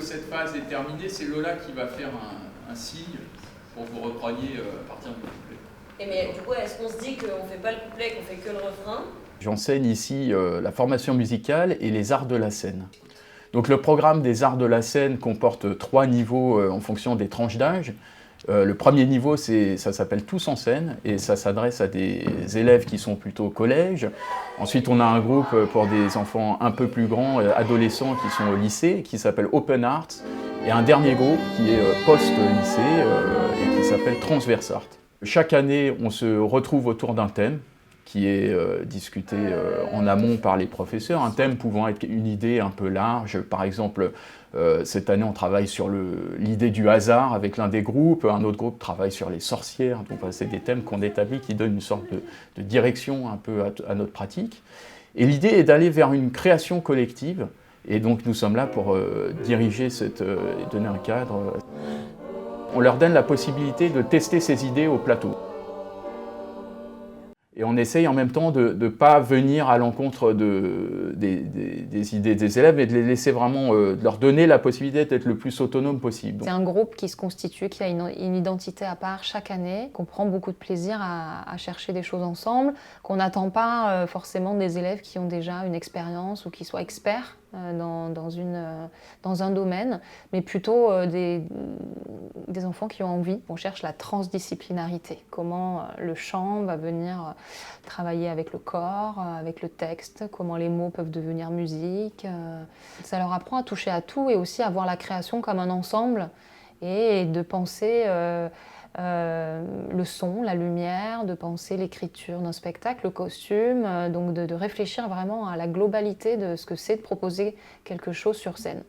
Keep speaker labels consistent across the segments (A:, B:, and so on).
A: que cette phase est terminée, c'est Lola qui va faire un signe pour que vous repreniez à partir du couplet.
B: Et mais du coup, est-ce qu'on se dit qu'on ne fait pas le couplet, qu'on fait que le refrain?
C: J'enseigne ici la formation musicale et les arts de la scène. Donc le programme des arts de la scène comporte 3 niveaux en fonction des tranches d'âge. Le premier niveau, ça s'appelle Tous en scène et ça s'adresse à des élèves qui sont plutôt au collège. Ensuite, on a un groupe pour des enfants un peu plus grands, adolescents qui sont au lycée, qui s'appelle Open Arts. Et un dernier groupe qui est post-lycée et qui s'appelle Transverse Art. Chaque année, on se retrouve autour d'un thème qui est discuté en amont par les professeurs, un thème pouvant être une idée un peu large. Par exemple, cette année, on travaille sur l'idée du hasard avec l'un des groupes, un autre groupe travaille sur les sorcières. Donc, c'est des thèmes qu'on établit qui donnent une sorte de direction un peu à notre pratique. Et l'idée est d'aller vers une création collective. Et donc, nous sommes là pour diriger et donner un cadre. On leur donne la possibilité de tester ces idées au plateau. Et on essaye en même temps de ne pas venir à l'encontre des idées des élèves et de les laisser vraiment, de leur donner la possibilité d'être le plus autonome possible.
D: C'est un groupe qui se constitue, qui a une identité à part chaque année, qu'on prend beaucoup de plaisir à chercher des choses ensemble, qu'on n'attend pas forcément des élèves qui ont déjà une expérience ou qui soient experts dans un domaine, mais plutôt des enfants qui ont envie. On cherche la transdisciplinarité, comment le chant va venir travailler avec le corps, avec le texte, comment les mots peuvent devenir musique. Ça leur apprend à toucher à tout et aussi à voir la création comme un ensemble et de penser le son, la lumière, de penser l'écriture d'un spectacle, le costume, donc de réfléchir vraiment à la globalité de ce que c'est de proposer quelque chose sur scène.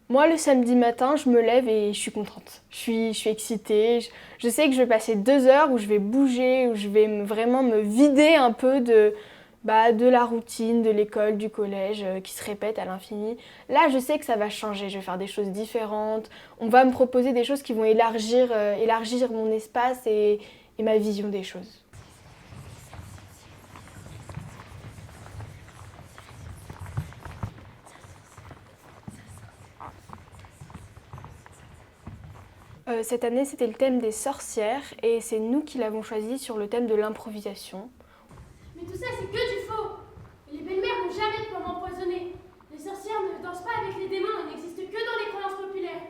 E: Moi, le samedi matin, je me lève et je suis contente. Je suis excitée. Je sais que je vais passer 2 heures où je vais bouger, où je vais vraiment me vider un peu de la routine, de l'école, du collège qui se répète à l'infini. Là, je sais que ça va changer. Je vais faire des choses différentes. On va me proposer des choses qui vont élargir mon espace et ma vision des choses. Cette année, c'était le thème des sorcières et c'est nous qui l'avons choisi sur le thème de l'improvisation.
F: Mais tout ça, c'est que du faux. Les belles-mères n'ont jamais de pommes empoisonnées. Les sorcières ne dansent pas avec les démons et n'existent que dans les croyances populaires.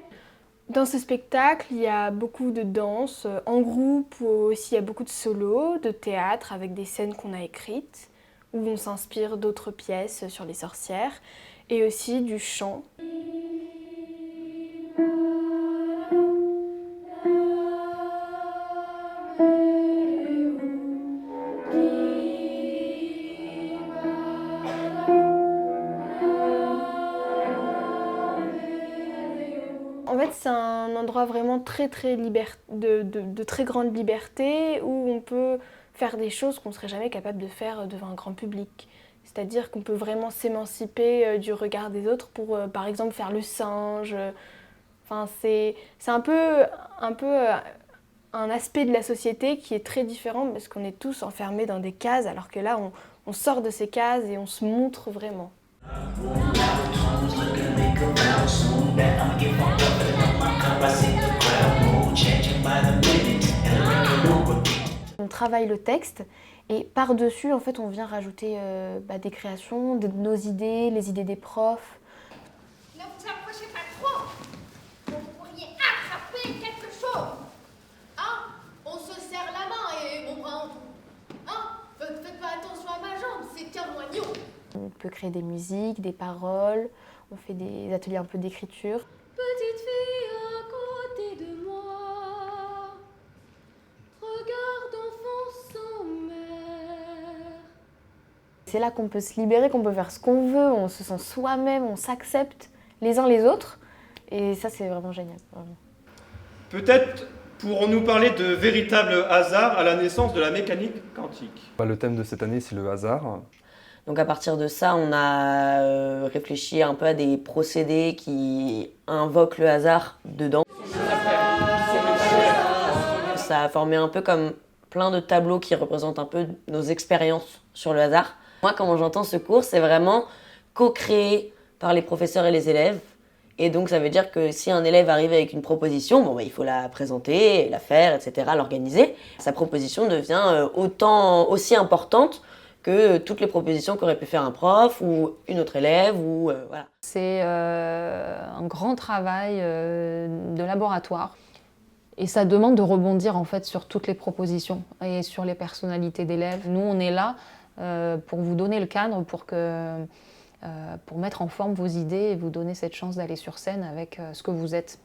E: Dans ce spectacle, il y a beaucoup de danse en groupe, ou aussi il y a beaucoup de solos, de théâtre avec des scènes qu'on a écrites, où on s'inspire d'autres pièces sur les sorcières, et aussi du chant. En fait, c'est un endroit vraiment de très grande liberté où on peut faire des choses qu'on ne serait jamais capable de faire devant un grand public. C'est-à-dire qu'on peut vraiment s'émanciper du regard des autres pour, par exemple, faire le singe. Enfin, c'est un peu un aspect de la société qui est très différent parce qu'on est tous enfermés dans des cases, alors que là, on sort de ces cases et on se montre vraiment. On travaille le texte et par-dessus, en fait, on vient rajouter des créations, nos idées, les idées des profs.
F: Ne vous approchez pas trop. Vous pourriez attraper quelque chose. Hein? On se serre la main et mon bras en tout. Hein? Faites pas attention à ma jambe, c'est qu'un moignon.
E: On peut créer des musiques, des paroles, on fait des ateliers un peu d'écriture.
F: Petite fille à côté de moi, regarde enfant sans mère.
E: C'est là qu'on peut se libérer, qu'on peut faire ce qu'on veut, on se sent soi-même, on s'accepte les uns les autres. Et ça, c'est vraiment génial. Vraiment.
G: Peut-être pourrons-nous parler de véritable hasard à la naissance de la mécanique quantique.
H: Le thème de cette année, c'est le hasard.
B: Donc à partir de ça, on a réfléchi un peu à des procédés qui invoquent le hasard dedans. Ça a formé un peu comme plein de tableaux qui représentent un peu nos expériences sur le hasard. Moi, comment j'entends ce cours, c'est vraiment co-créé par les professeurs et les élèves Et donc ça veut dire que si un élève arrive avec une proposition, bon, bah, il faut la présenter, la faire, etc., l'organiser. Sa proposition devient aussi importante que toutes les propositions qu'aurait pu faire un prof ou une autre élève. Voilà.
D: C'est un grand travail de laboratoire. Et ça demande de rebondir en fait sur toutes les propositions et sur les personnalités d'élèves. Nous, on est là pour vous donner le cadre, pour mettre en forme vos idées et vous donner cette chance d'aller sur scène avec ce que vous êtes.